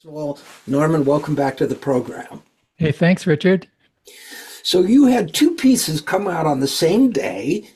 Well, Norman, welcome back to the program. Hey, thanks, Richard. So you had two pieces come out on the same day,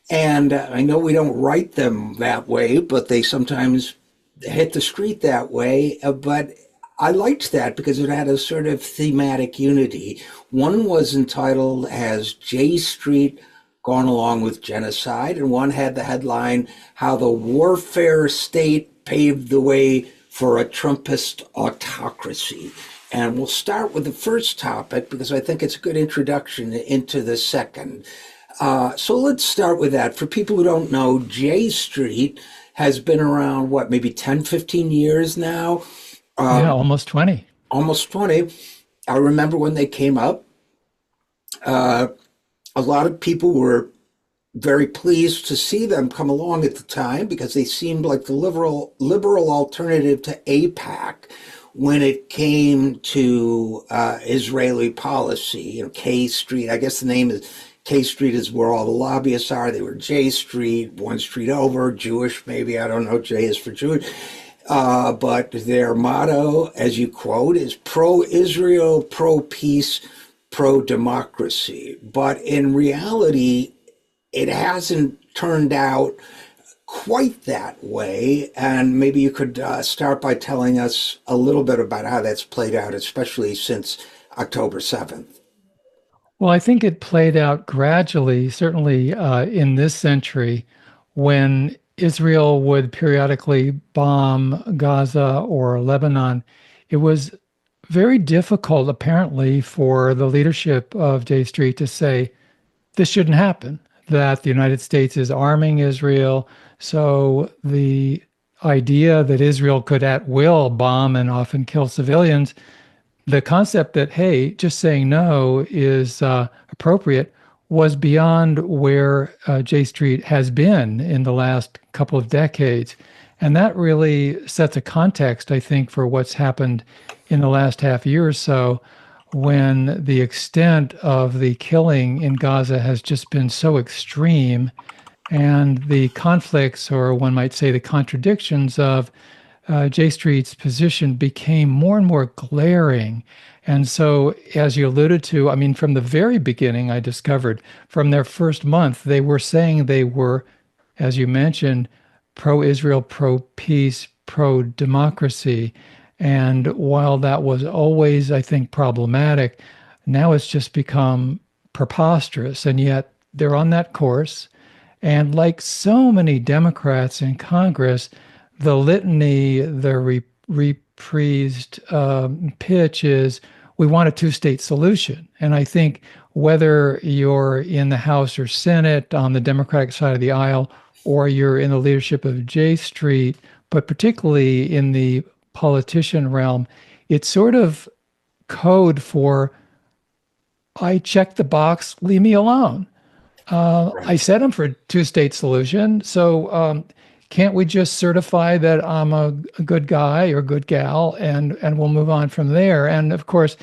and I know we don't write them that way, but they sometimes hit the street that way. But I liked that because it had a sort of thematic unity. One was entitled "Has J Street Gone Along with Genocide?" and one had the headline "How the Warfare State Paved the Way for a Trumpist Autocracy." And we'll start with the first topic because I think it's a good introduction into the second. So let's start with that. For people who don't know, J Street has been around, what, maybe 10, 15 years now? Yeah, Um, almost 20. Almost 20. I remember when they came up, uh, a lot of people were very pleased to see them come along at the time because they seemed like the liberal alternative to AIPAC when it came to Israeli policy. You know, K Street. I guess the name is K Street is where all the lobbyists are. They were J Street, one street over, Jewish maybe. I don't know. J is for Jewish. But their motto, as you quote, is pro-Israel, pro-peace, pro-democracy. But in reality, it hasn't turned out quite that way. And maybe you could start by telling us a little bit about how that's played out, especially since October 7th. Well, I think it played out gradually, certainly in this century, when Israel would periodically bomb Gaza or Lebanon. It was very difficult, apparently, for the leadership of J Street to say, this shouldn't happen, that the United States is arming Israel. So the idea that Israel could at will bomb and often kill civilians, the concept that, hey, just saying no is appropriate, was beyond where J Street has been in the last couple of decades. And that really sets a context, I think, for what's happened in the last half year or so, when the extent of the killing in Gaza has just been so extreme, and the conflicts, or one might say the contradictions of J Street's position became more and more glaring. And so, as you alluded to, I mean, from the very beginning, I discovered from their first month, they were saying they were, as you mentioned, pro Israel, pro peace, pro democracy. And while that was always, I think, problematic, now it's just become preposterous. And yet they're on that course. And like so many Democrats in Congress, the litany, the reprised pitch is we want a two-state solution. And I think whether you're in the House or Senate on the Democratic side of the aisle, or you're in the leadership of J Street, but particularly in the politician realm, it's sort of code for I checked the box, leave me alone. I Right. said I'm for a two-state solution, so can't we just certify that I'm a good guy or good gal, and we'll move on from there? And of course,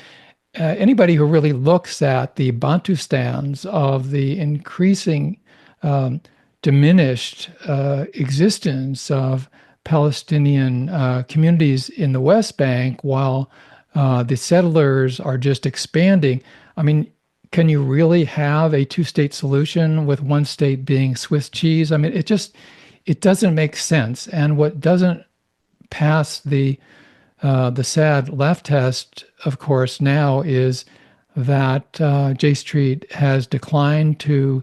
anybody who really looks at the Bantustans of the increasing um, diminished existence of Palestinian communities in the West Bank, while the settlers are just expanding. I mean, can you really have a two-state solution with one state being Swiss cheese? I mean, it doesn't make sense. And what doesn't pass the sad left test, of course, now is that J Street has declined to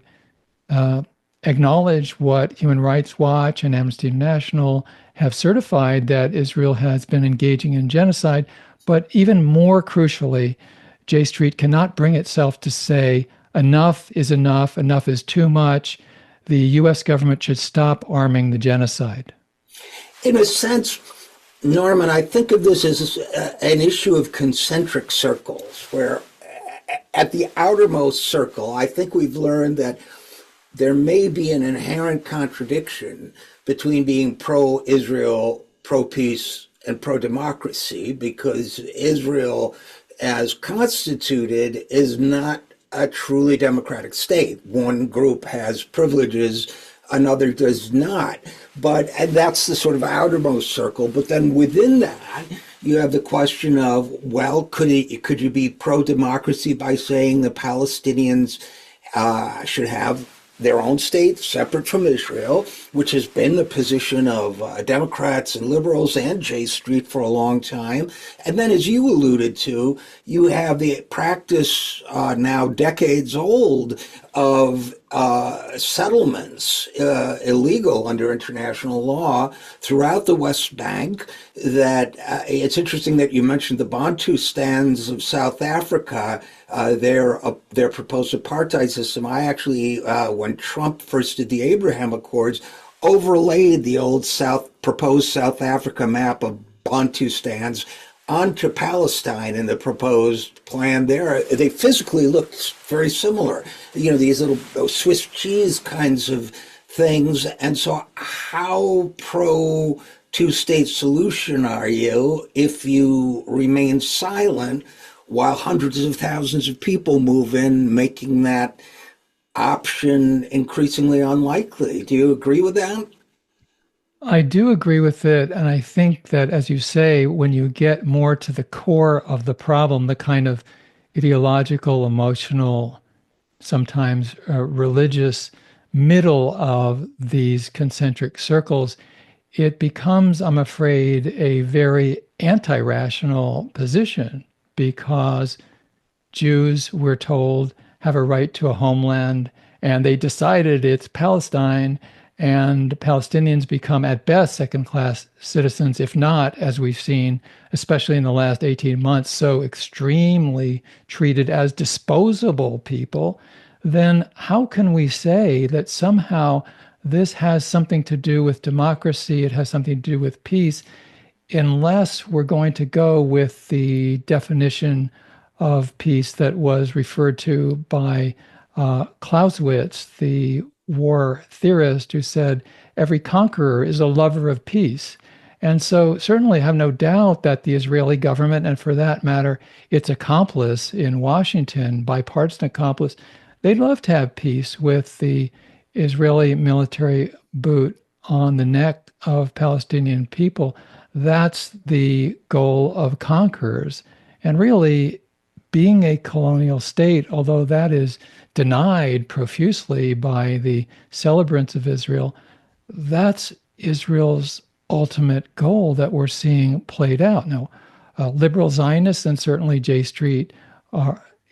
uh, acknowledge what Human Rights Watch and Amnesty International have certified, that Israel has been engaging in genocide. But even more crucially, J Street cannot bring itself to say enough is enough, enough is too much. The US government should stop arming the genocide. In a sense, Norman, I think of this as an issue of concentric circles, where at the outermost circle, I think we've learned that there may be an inherent contradiction between being pro Israel, pro peace, and pro democracy, because Israel, as constituted, is not a truly democratic state. One group has privileges, another does not. But and that's the sort of outermost circle. But then within that, You have the question of, well, could you be pro-democracy by saying the Palestinians should have their own state separate from Israel, which has been the position of Democrats and liberals and J Street for a long time. And then, as you alluded to, you have the practice now decades old of settlements, illegal under international law, throughout the West Bank. That it's interesting that you mentioned the Bantustans of South Africa, their proposed apartheid system. I actually, when Trump first did the Abraham Accords, overlaid the old proposed South Africa map of Bantustans onto Palestine in the proposed plan there. They physically looked very similar, these little Swiss cheese kinds of things. And so how pro two-state solution are you if you remain silent while hundreds of thousands of people move in, making that option increasingly unlikely? Do you agree with that? I do agree with it. And I think that, as you say, when you get more to the core of the problem, the kind of ideological, emotional, sometimes religious middle of these concentric circles, it becomes, I'm afraid, a very anti-rational position because Jews, we're told, have a right to a homeland, and they decided it's Palestine, and Palestinians become, at best, second-class citizens, if not, as we've seen, especially in the last 18 months, so extremely treated as disposable people. Then how can we say that somehow this has something to do with democracy, it has something to do with peace, unless we're going to go with the definition of peace that was referred to by Clausewitz, the war theorist, who said every conqueror is a lover of peace. And so certainly have no doubt that the Israeli government, and for that matter, its accomplice in Washington, bipartisan accomplice, they'd love to have peace with the Israeli military boot on the neck of Palestinian people. That's the goal of conquerors. And really, being a colonial state, although that is denied profusely by the celebrants of Israel, that's Israel's ultimate goal that we're seeing played out. Now, liberal Zionists, and certainly J Street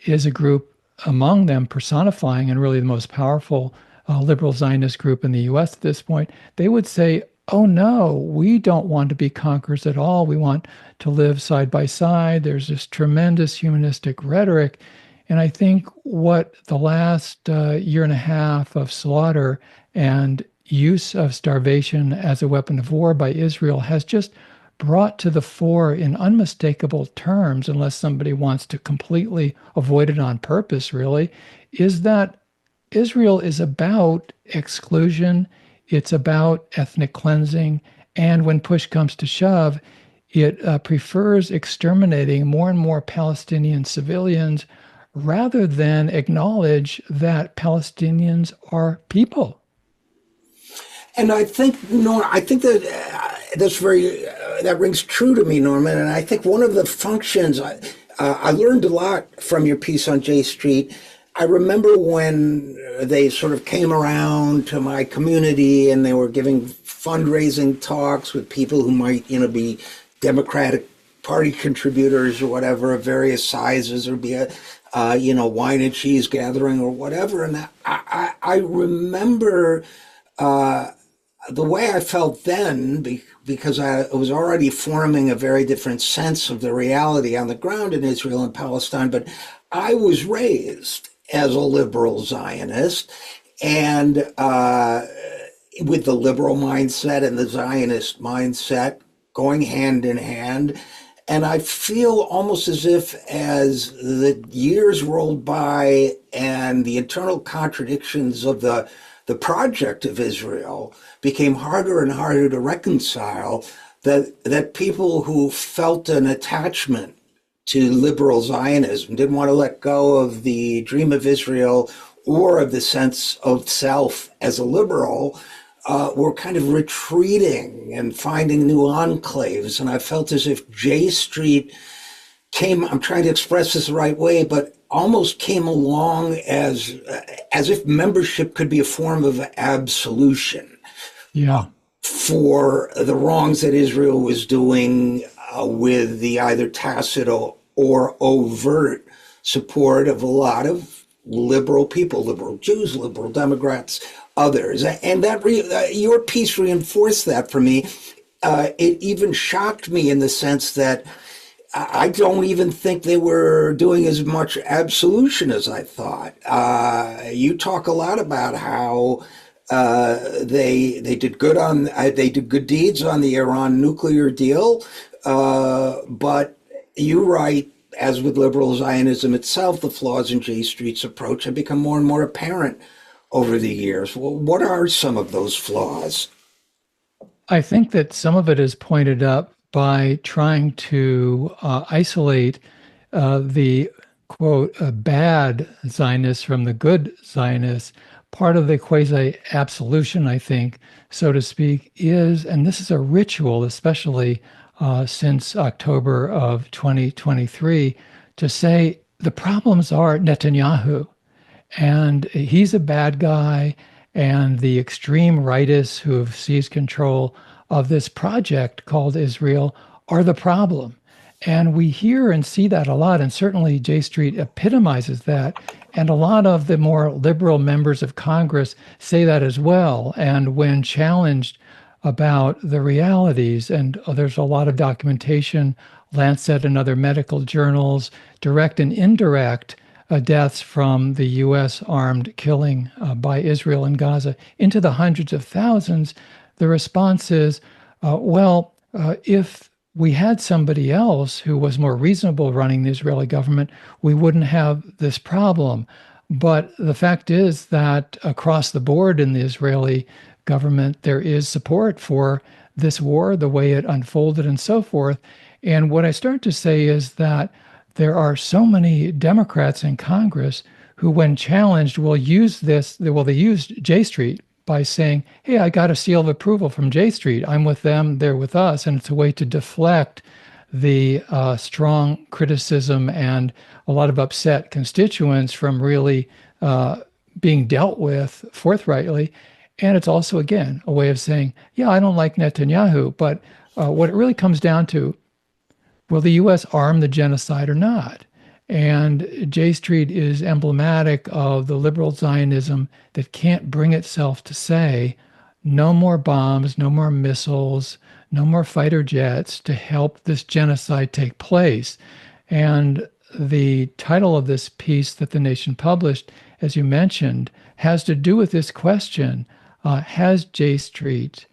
is a group among them personifying, and really the most powerful liberal Zionist group in the US at this point, they would say, oh no, we don't want to be conquerors at all. We want to live side by side. There's this tremendous humanistic rhetoric. And I think what the last year and a half of slaughter and use of starvation as a weapon of war by Israel has just brought to the fore in unmistakable terms, unless somebody wants to completely avoid it on purpose, really, is that Israel is about exclusion. It's about ethnic cleansing. And when push comes to shove, it prefers exterminating more and more Palestinian civilians rather than acknowledge that Palestinians are people. And I think, Norm, I think that that rings true to me, Norman. And I think one of the functions I learned a lot from your piece on J Street. I remember when they sort of came around to my community and they were giving fundraising talks with people who might, be Democratic Party contributors or whatever of various sizes, or be a wine and cheese gathering or whatever. And I remember the way I felt then, because I was already forming a very different sense of the reality on the ground in Israel and Palestine, but I was raised as a liberal Zionist, and with the liberal mindset and the Zionist mindset going hand in hand. And I feel almost as if, as the years rolled by and the internal contradictions of the project of Israel became harder and harder to reconcile, that people who felt an attachment to liberal Zionism didn't want to let go of the dream of Israel or of the sense of self as a liberal, were kind of retreating and finding new enclaves. And I felt as if J Street came, I'm trying to express this the right way, but almost came along as if membership could be a form of absolution Yeah. for the wrongs that Israel was doing with the either tacit or overt support of a lot of liberal people, liberal Jews, liberal Democrats, others. And that your piece reinforced that for me. It even shocked me in the sense that I don't even think they were doing as much absolution as I thought. You talk a lot about how they did good on they did good deeds on the Iran nuclear deal, but you write, as with liberal Zionism itself, the flaws in J Street's approach have become more and more apparent over the years. Well, what are some of those flaws? I think that some of it is pointed up by trying to isolate the quote bad Zionists from the good Zionists. Part of the quasi absolution, I think, so to speak, is, and this is a ritual, especially since October of 2023, to say the problems are Netanyahu and he's a bad guy, and the extreme rightists who have seized control of this project called Israel are the problem. And we hear and see that a lot, and certainly J Street epitomizes that. And a lot of the more liberal members of Congress say that as well. And when challenged about the realities, and there's a lot of documentation, Lancet and other medical journals, direct and indirect deaths from the U.S. armed killing by Israel in Gaza into the hundreds of thousands, the response is, if we had somebody else who was more reasonable running the Israeli government, we wouldn't have this problem. But the fact is that across the board in the Israeli government, there is support for this war, the way it unfolded, and so forth. And what I start to say is that there are so many Democrats in Congress who, when challenged, will use this. Well, they used J Street by saying, hey, I got a seal of approval from J Street. I'm with them, they're with us. And it's a way to deflect the strong criticism and a lot of upset constituents from really being dealt with forthrightly. And it's also, again, a way of saying, yeah, I don't like Netanyahu, but what it really comes down to, will the U.S. arm the genocide or not? And J Street is emblematic of the liberal Zionism that can't bring itself to say, no more bombs, no more missiles, no more fighter jets to help this genocide take place. And the title of this piece that The Nation published, as you mentioned, has to do with this question. Has J Street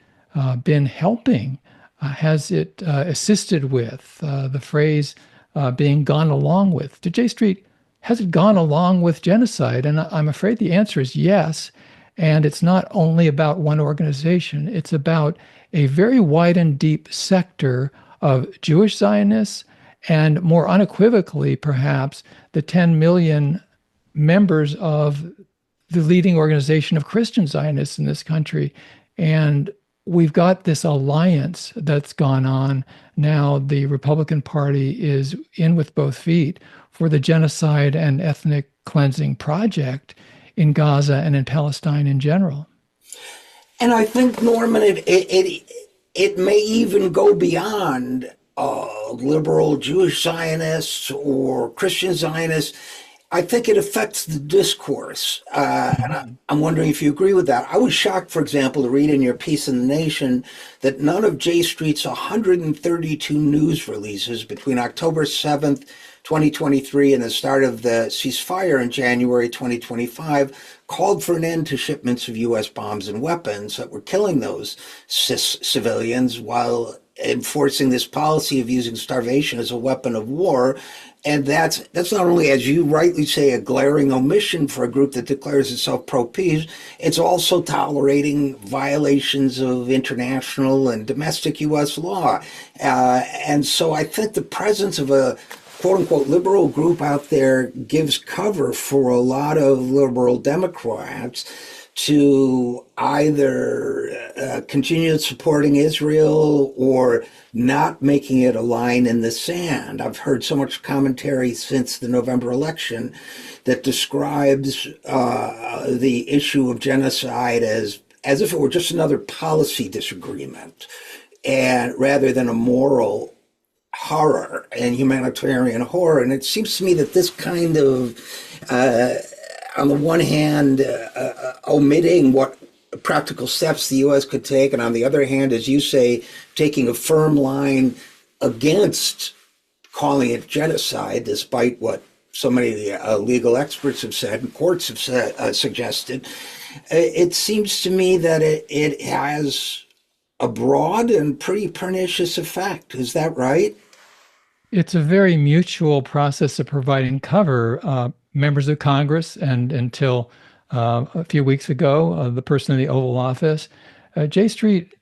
been helping? Has it assisted with the phrase being gone along with? To J Street, has it gone along with genocide? And I'm afraid the answer is yes. And it's not only about one organization, it's about a very wide and deep sector of Jewish Zionists and, more unequivocally, perhaps, the 10 million members of the leading organization of Christian Zionists in this country. And we've got this alliance that's gone on. Now the Republican Party is in with both feet for the genocide and ethnic cleansing project in Gaza and in Palestine in general. And I think, Norman, it may even go beyond liberal Jewish Zionists or Christian Zionists. I think it affects the discourse. I'm wondering if you agree with that. I was shocked, for example, to read in your piece in The Nation that none of J Street's 132 news releases between October 7th, 2023 and the start of the ceasefire in January 2025 called for an end to shipments of U.S. bombs and weapons that were killing those civilians while enforcing this policy of using starvation as a weapon of war. And that's not only, as you rightly say, a glaring omission for a group that declares itself pro-peace, it's also tolerating violations of international and domestic U.S. law. And so I think the presence of a quote-unquote liberal group out there gives cover for a lot of liberal Democrats to either continue supporting Israel or not making it a line in the sand. I've heard so much commentary since the November election that describes the issue of genocide as if it were just another policy disagreement, and rather than a moral horror and humanitarian horror. And it seems to me that this kind of, on the one hand, omitting what practical steps the U.S. could take, and on the other hand, as you say, taking a firm line against calling it genocide, despite what so many of the legal experts have said and courts have suggested. It seems to me that it has a broad and pretty pernicious effect. Is that right? It's a very mutual process of providing cover. Members of Congress, and until a few weeks ago, the person in the Oval Office, J Street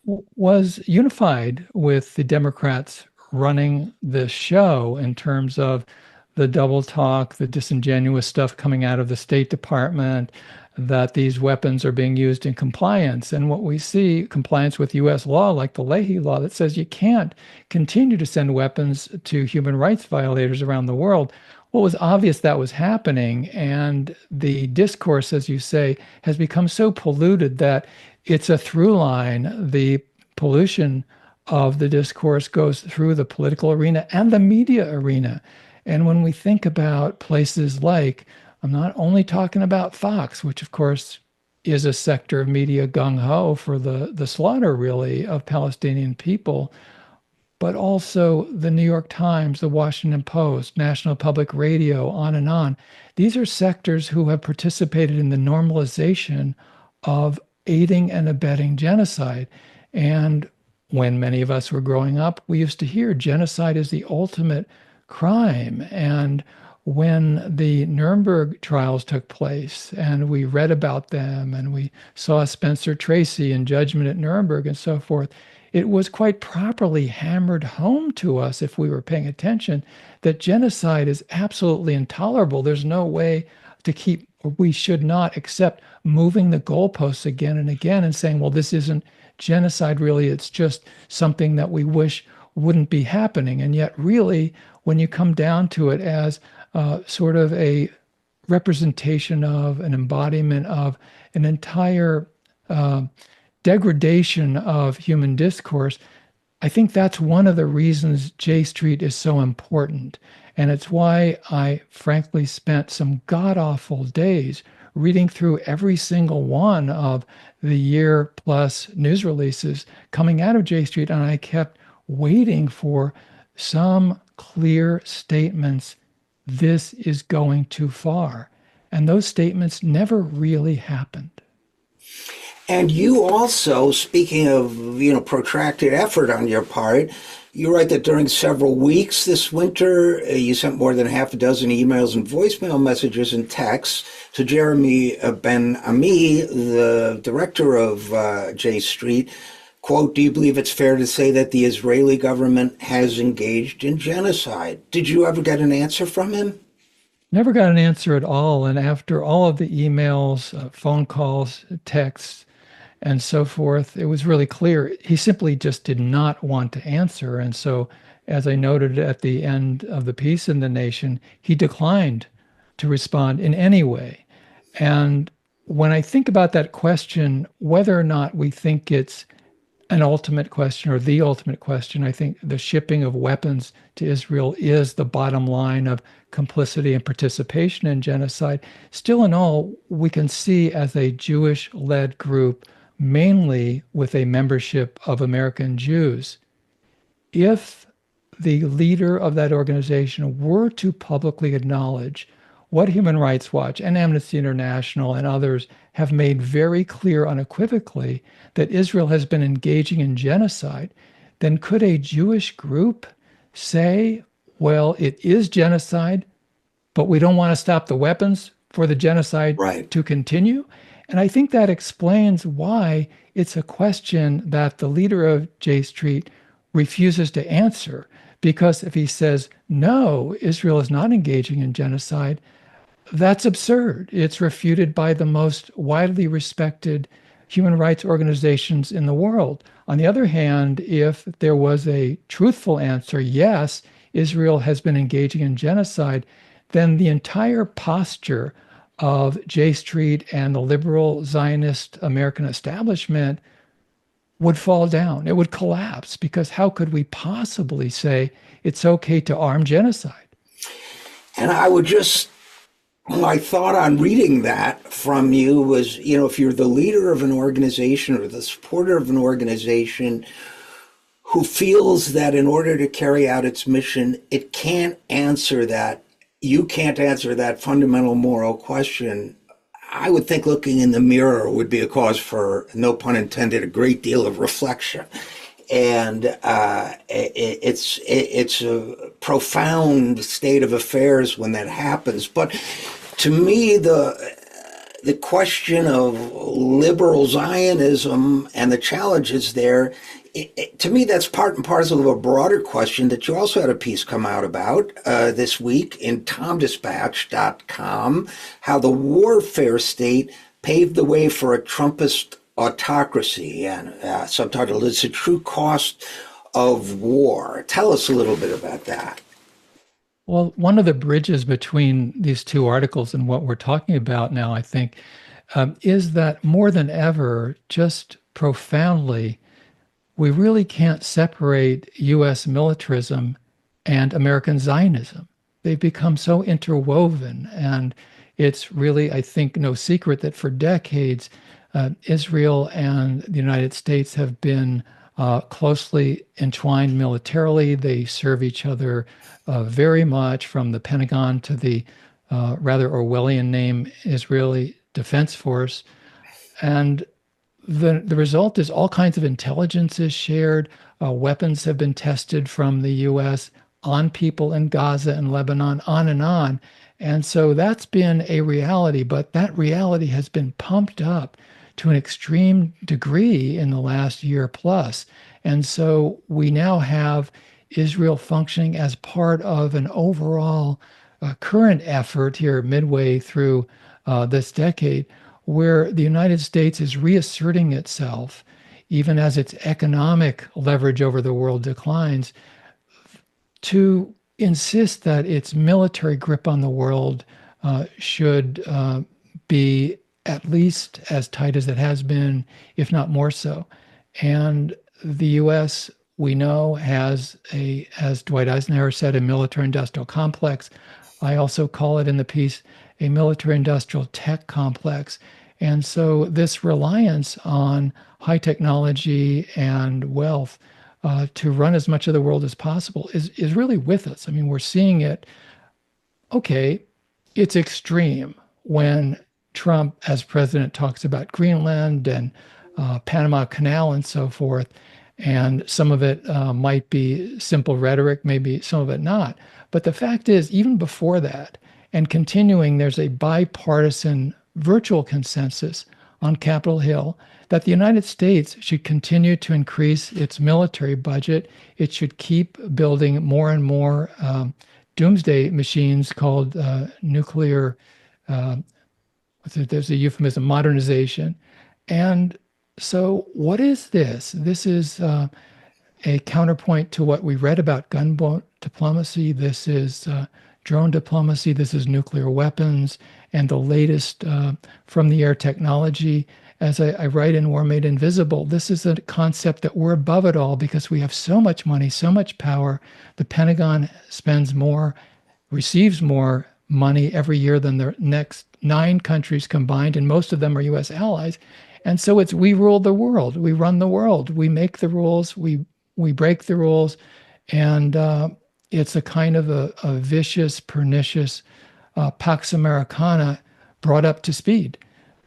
was unified with the Democrats running the show in terms of the double talk, the disingenuous stuff coming out of the State Department, that these weapons are being used in compliance. And what we see, compliance with U.S. law, like the Leahy law, that says you can't continue to send weapons to human rights violators around the world. Well, it was obvious that was happening. And the discourse, as you say, has become so polluted that it's a through line. The pollution of the discourse goes through the political arena and the media arena. And when we think about places like, I'm not only talking about Fox, which of course is a sector of media gung-ho for the slaughter, really, of Palestinian people, but also the New York Times, the Washington Post, National Public Radio, on and on. These are sectors who have participated in the normalization of aiding and abetting genocide. And when many of us were growing up, we used to hear genocide is the ultimate crime. And when the Nuremberg trials took place and we read about them and we saw Spencer Tracy in Judgment at Nuremberg and so forth, it was quite properly hammered home to us, if we were paying attention, that genocide is absolutely intolerable. There's no way to keep, or we should not accept moving the goalposts again and again and saying, well, this isn't genocide really, it's just something that we wish wouldn't be happening. And yet really, when you come down to it as sort of a representation of, an embodiment of an entire degradation of human discourse, I think that's one of the reasons J Street is so important. And it's why I frankly spent some god-awful days reading through every single one of the year plus news releases coming out of J Street, and I kept waiting for some clear statements. This is going too far. And those statements never really happened. And you also, speaking of, protracted effort on your part, you write that during several weeks this winter, you sent more than half a dozen emails and voicemail messages and texts to Jeremy Ben-Ami, the director of J Street. Quote, do you believe it's fair to say that the Israeli government has engaged in genocide? Did you ever get an answer from him? Never got an answer at all. And after all of the emails, phone calls, texts, and so forth, it was really clear he simply just did not want to answer. And so, as I noted at the end of the piece in The Nation, he declined to respond in any way. And when I think about that question, whether or not we think it's an ultimate question or the ultimate question, I think the shipping of weapons to Israel is the bottom line of complicity and participation in genocide. Still in all, we can see as a Jewish-led group, mainly with a membership of American Jews, if the leader of that organization were to publicly acknowledge what Human Rights Watch and Amnesty International and others have made very clear unequivocally, that Israel has been engaging in genocide, then could a Jewish group say, well, it is genocide, but we don't want to stop the weapons for the genocide Right. to continue? And I think that explains why it's a question that the leader of J Street refuses to answer. Because if he says, no, Israel is not engaging in genocide, that's absurd. It's refuted by the most widely respected human rights organizations in the world. On the other hand, if there was a truthful answer, yes, Israel has been engaging in genocide, then the entire posture of J Street and the liberal Zionist American establishment would fall down. It would collapse because how could we possibly say it's okay to arm genocide? And I would just, my thought on reading that from you was, if you're the leader of an organization or the supporter of an organization who feels that in order to carry out its mission, it can't answer that, you can't answer that fundamental moral question, I would think looking in the mirror would be a cause for, no pun intended, a great deal of reflection. And it's a profound state of affairs when that happens. But to me, the question of liberal Zionism and the challenges there, to me, that's part and parcel of a broader question that you also had a piece come out about this week in TomDispatch.com, how the warfare state paved the way for a Trumpist autocracy, and subtitled, "It's a True Cost of War." Tell us a little bit about that. Well, one of the bridges between these two articles and what we're talking about now, I think, is that more than ever, just profoundly, we really can't separate U.S. militarism and American Zionism. They've become so interwoven. And it's really, I think, no secret that for decades, Israel and the United States have been closely entwined militarily. They serve each other very much, from the Pentagon to the rather Orwellian name Israeli Defense Force. And the result is all kinds of intelligence is shared. Weapons have been tested from the U.S. on people in Gaza and Lebanon, on and on. And so that's been a reality, but that reality has been pumped up to an extreme degree in the last year plus. And so we now have Israel functioning as part of an overall current effort here midway through this decade, where the United States is reasserting itself, even as its economic leverage over the world declines, to insist that its military grip on the world should be at least as tight as it has been, if not more so. And the U.S., we know, has as Dwight Eisenhower said, a military-industrial complex. I also call it in the piece a military-industrial tech complex. And so this reliance on high technology and wealth to run as much of the world as possible is really with us. I mean, we're seeing it. Okay, it's extreme when Trump, as president, talks about Greenland and Panama Canal and so forth. And some of it might be simple rhetoric, maybe some of it not. But the fact is, even before that, and continuing, there's a bipartisan virtual consensus on Capitol Hill that the United States should continue to increase its military budget. It should keep building more and more doomsday machines called nuclear, there's a euphemism, modernization. And so what is this? This is a counterpoint to what we read about gunboat diplomacy. This is drone diplomacy. This is nuclear weapons and the latest from the air technology. As I write in War Made Invisible, this is a concept that we're above it all because we have so much money, so much power. The Pentagon spends more, receives more money every year than the next 9 countries combined, and most of them are U.S. allies. And so it's we rule the world, we run the world, we make the rules, we break the rules, and it's a kind of a vicious, pernicious Pax Americana brought up to speed.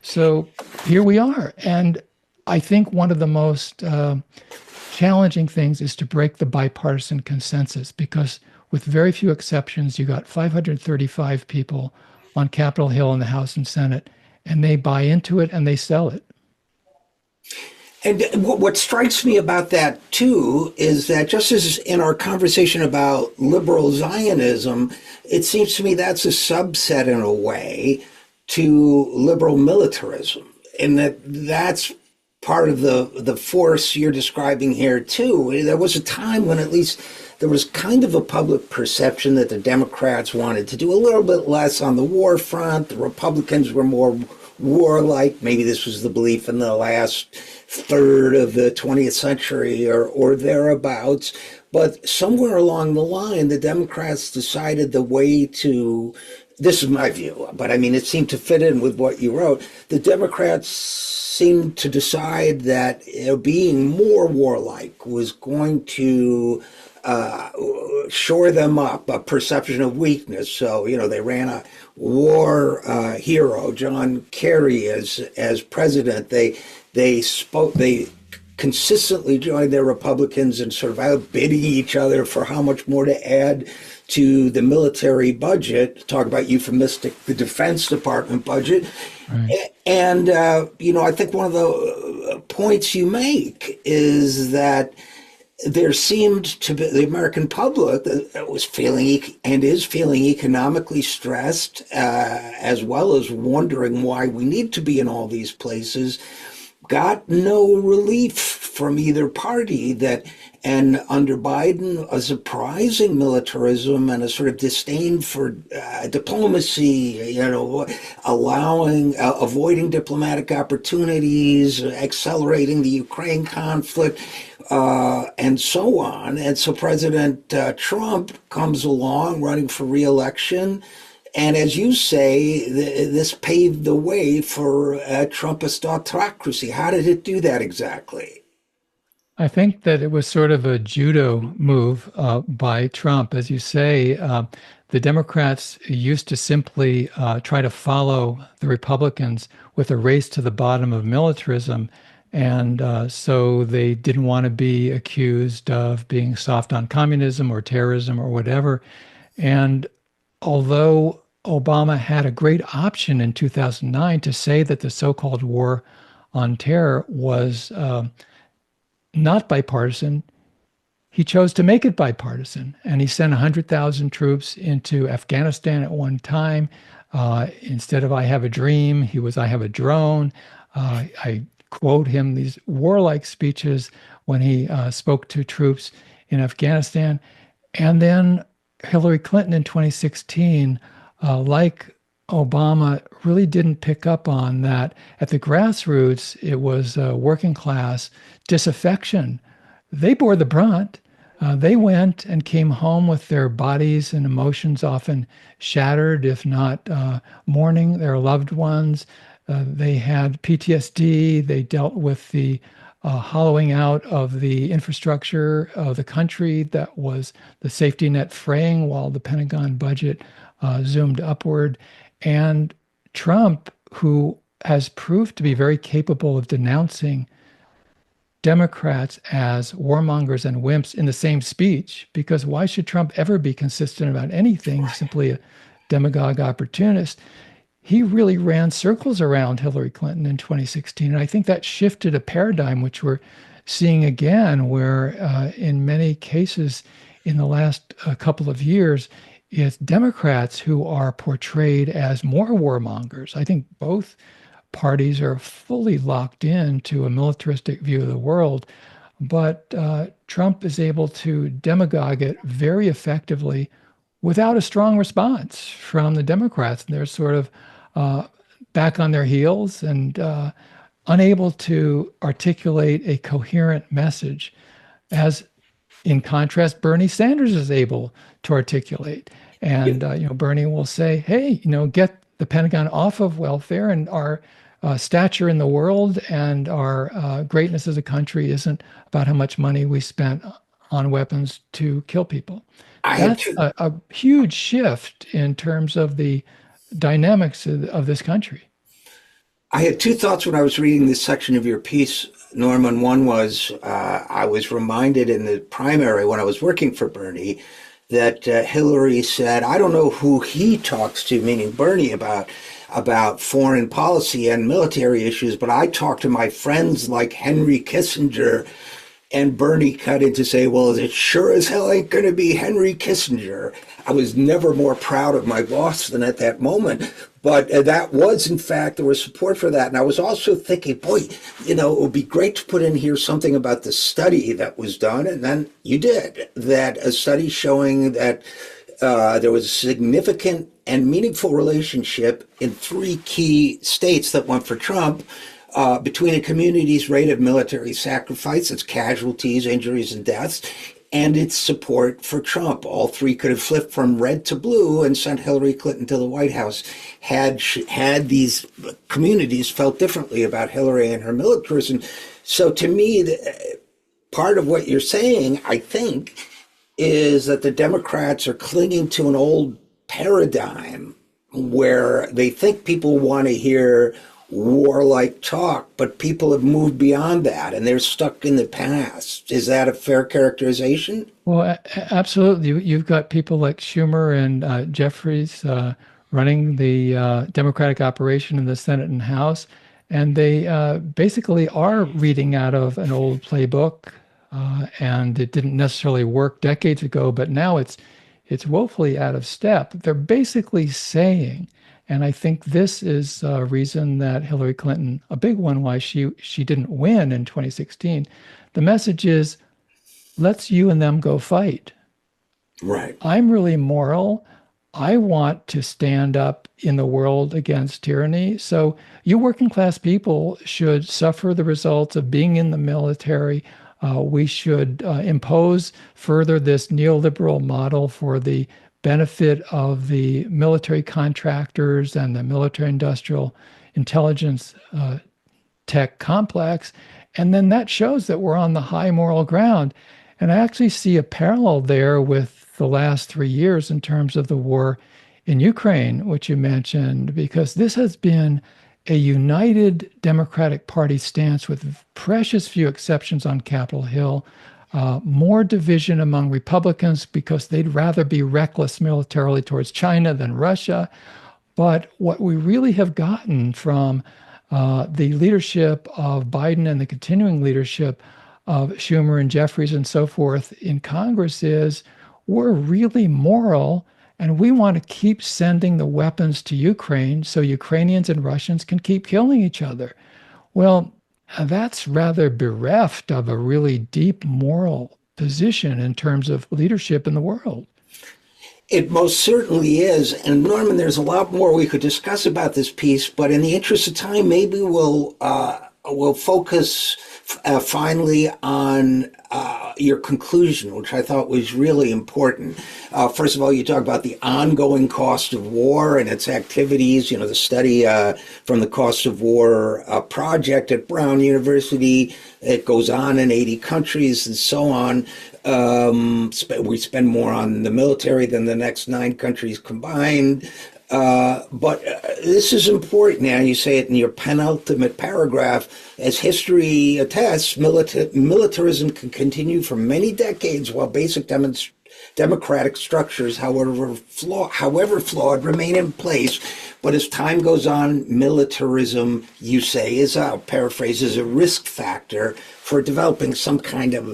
So here we are. And I think one of the most challenging things is to break the bipartisan consensus, because with very few exceptions, you got 535 people on Capitol Hill in the House and Senate, and they buy into it and they sell it. And what strikes me about that, too, is that just as in our conversation about liberal Zionism, it seems to me that's a subset in a way to liberal militarism, and that's part of the force you're describing here too. There was a time when at least there was kind of a public perception that the Democrats wanted to do a little bit less on the war front. The Republicans were more warlike. Maybe this was the belief in the last third of the 20th century or thereabouts. But somewhere along the line, the Democrats decided the way to, this is my view, but I mean, it seemed to fit in with what you wrote. The Democrats seemed to decide that being more warlike was going to shore them up, a perception of weakness. So, they ran a war hero, John Kerry, as president. They consistently joined their Republicans and sort of outbidding each other for how much more to add to the military budget. Talk about euphemistic, the Defense Department budget. Right. And, I think one of the points you make is that there seemed to be the American public that was feeling and is feeling economically stressed, as well as wondering why we need to be in all these places, got no relief from either party. And under Biden, a surprising militarism and a sort of disdain for diplomacy, avoiding diplomatic opportunities, accelerating the Ukraine conflict, and so on. And so President Trump comes along running for re-election. And as you say, this paved the way for Trumpist autocracy. How did it do that exactly? I think that it was sort of a judo move by Trump. As you say, the Democrats used to simply try to follow the Republicans with a race to the bottom of militarism. And so they didn't want to be accused of being soft on communism or terrorism or whatever. And although Obama had a great option in 2009 to say that the so-called war on terror was not bipartisan, he chose to make it bipartisan. And he sent 100,000 troops into Afghanistan at one time. Instead of "I have a dream," he was "I have a drone." I quote him these warlike speeches when he spoke to troops in Afghanistan. And then Hillary Clinton in 2016, like Obama, really didn't pick up on that. At the grassroots, it was working class disaffection. They bore the brunt. They went and came home with their bodies and emotions often shattered, if not mourning their loved ones. They had PTSD. They dealt with the hollowing out of the infrastructure of the country that was the safety net fraying while the Pentagon budget zoomed upward. And Trump, who has proved to be very capable of denouncing Democrats as warmongers and wimps in the same speech, because why should Trump ever be consistent about anything, simply a demagogue opportunist? He really ran circles around Hillary Clinton in 2016. And I think that shifted a paradigm, which we're seeing again, where in many cases in the last couple of years, it's Democrats who are portrayed as more warmongers. I think both parties are fully locked into a militaristic view of the world, but Trump is able to demagogue it very effectively without a strong response from the Democrats. And they're sort of back on their heels and unable to articulate a coherent message, as in contrast, Bernie Sanders is able to articulate. And Bernie will say, "Hey, get the Pentagon off of welfare, and our stature in the world and our greatness as a country isn't about how much money we spent on weapons to kill people." That's a huge shift in terms of the dynamics of this country. I had two thoughts when I was reading this section of your piece, Norman. One was I was reminded in the primary when I was working for Bernie that Hillary said, "I don't know who he talks to," meaning Bernie, about foreign policy and military issues, but I talk to my friends like Henry Kissinger. And Bernie cut in to say, "Well, it sure as hell ain't going to be Henry Kissinger." I was never more proud of my boss than at that moment. But that was, in fact, there was support for that. And I was also thinking, boy, it would be great to put in here something about the study that was done. And then you did that, a study showing that there was a significant and meaningful relationship in three key states that went for Trump between a community's rate of military sacrifice, its casualties, injuries, and deaths, and its support for Trump. All three could have flipped from red to blue and sent Hillary Clinton to the White House had these communities felt differently about Hillary and her militarism. So to me, part of what you're saying, I think, is that the Democrats are clinging to an old paradigm where they think people want to hear warlike talk, but people have moved beyond that and they're stuck in the past. Is that a fair characterization? Well, absolutely. You've got people like Schumer and Jeffries running the Democratic operation in the Senate and House, and they basically are reading out of an old playbook, and it didn't necessarily work decades ago, but now it's woefully out of step. They're basically saying, and I think this is a reason that Hillary Clinton, a big one, why she didn't win in 2016. The message is, let's you and them go fight. Right. I'm really moral. I want to stand up in the world against tyranny. So you working class people should suffer the results of being in the military. We should impose further this neoliberal model for the benefit of the military contractors and the military industrial intelligence tech complex. And then that shows that we're on the high moral ground. And I actually see a parallel there with the last 3 years in terms of the war in Ukraine, which you mentioned, because this has been a united Democratic Party stance with precious few exceptions on Capitol Hill, more division among Republicans because they'd rather be reckless militarily towards China than Russia. But what we really have gotten from the leadership of Biden and the continuing leadership of Schumer and Jeffries and so forth in Congress is we're really moral and we want to keep sending the weapons to Ukraine so Ukrainians and Russians can keep killing each other. Well, that's rather bereft of a really deep moral position in terms of leadership in the world. It most certainly is. And Norman, there's a lot more we could discuss about this piece, but in the interest of time, maybe we'll focus finally on your conclusion, which I thought was really important. First of all, you talk about the ongoing cost of war and its activities. The study from the Cost of War project at Brown University. It goes on in 80 countries and so on. We spend more on the military than the next 9 countries combined. But this is important. Now, you say it in your penultimate paragraph. As history attests, militarism can continue for many decades while basic democratic structures, however flawed, remain in place. But as time goes on, militarism, you say, I'll paraphrase, is a risk factor for developing some kind of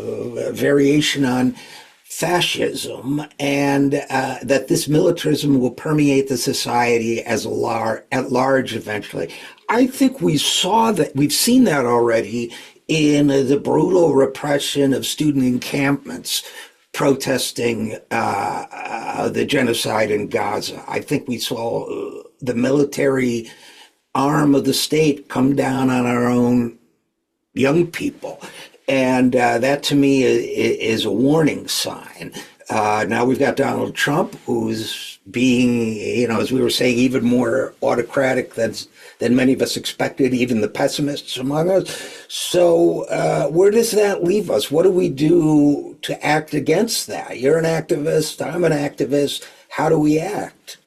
variation on fascism, and that this militarism will permeate the society at large eventually. I think we've seen that already in the brutal repression of student encampments protesting the genocide in Gaza. I think we saw the military arm of the state come down on our own young people. And that to me is a warning sign. Now we've got Donald Trump, who's being, as we were saying, even more autocratic than many of us expected, even the pessimists among us. So where does that leave us? What do we do to act against that? You're an activist, I'm an activist. How do we act?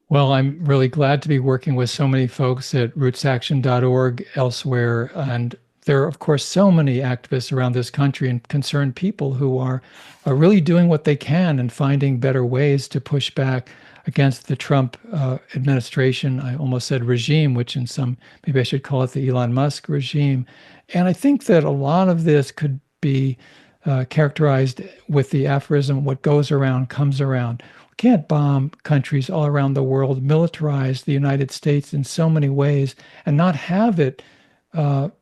Well, I'm really glad to be working with so many folks at rootsaction.org elsewhere. And there are, of course, so many activists around this country and concerned people who are really doing what they can and finding better ways to push back against the Trump administration. I almost said regime, which in some, maybe I should call it the Elon Musk regime. And I think that a lot of this could be characterized with the aphorism, what goes around comes around. We can't bomb countries all around the world, militarize the United States in so many ways, and not have it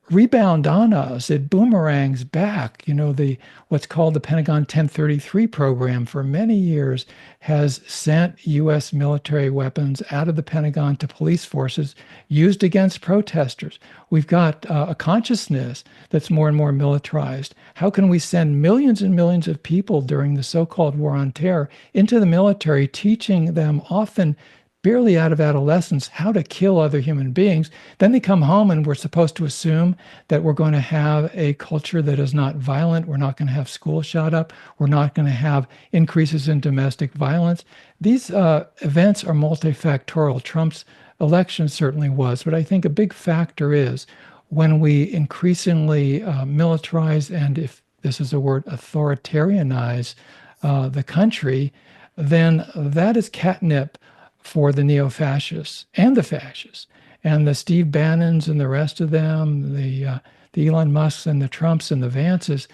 rebound on us. It boomerangs back. You know, the what's called the Pentagon 1033 program for many years has sent U.S. military weapons out of the Pentagon to police forces used against protesters. We've got a consciousness that's more and more militarized. How can we send millions and millions of people during the so-called war on terror into the military, teaching them often barely out of adolescence how to kill other human beings? Then they come home and we're supposed to assume that we're going to have a culture that is not violent. We're not going to have schools shot up. We're not going to have increases in domestic violence. These events are multifactorial. Trump's election certainly was, but I think a big factor is when we increasingly militarize, and if this is a word, authoritarianize the country, then that is catnip for the neo-fascists and the fascists and the Steve Bannons and the rest of them, the Elon Musks and the Trumps and the Vances.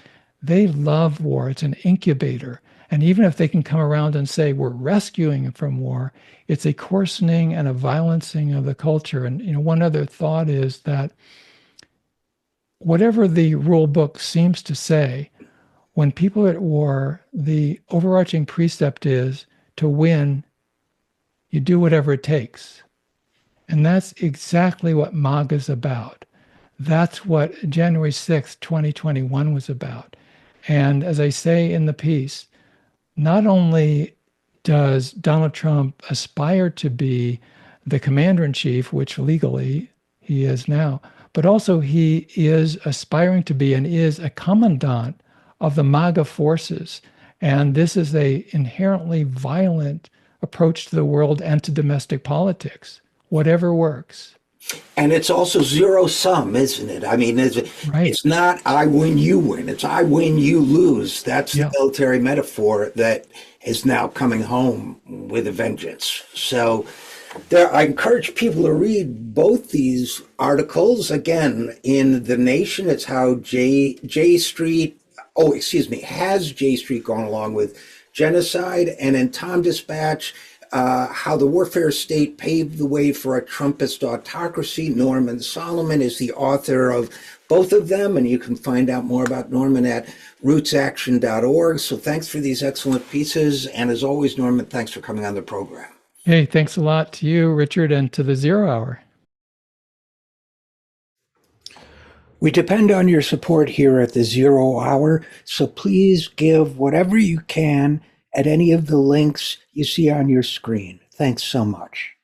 They love war. It's an incubator. And even if they can come around and say we're rescuing them from war, it's a coarsening and a violencing of the culture. And one other thought is that whatever the rule book seems to say, when people are at war, the overarching precept is to win, you do whatever it takes. And that's exactly what MAGA is about. That's what January 6th, 2021 was about. And as I say in the piece, not only does Donald Trump aspire to be the commander-in-chief, which legally he is now, but also he is aspiring to be and is a commandant of the MAGA forces. And this is a inherently violent approach to the world and to domestic politics. Whatever works. And it's also zero sum, isn't it? I mean, Right. it's not I win, you win. It's I win, you lose. That's the military metaphor that is now coming home with a vengeance. So I encourage people to read both these articles. Again, in The Nation, it's how J Street, has J Street gone along with genocide, and in Tom Dispatch, how the warfare state paved the way for a Trumpist autocracy. Norman Solomon is the author of both of them, and you can find out more about Norman at rootsaction.org. So thanks for these excellent pieces. And as always, Norman, thanks for coming on the program. Hey, thanks a lot to you, Richard, and to the Zero Hour. We depend on your support here at the Zero Hour, so please give whatever you can at any of the links you see on your screen. Thanks so much.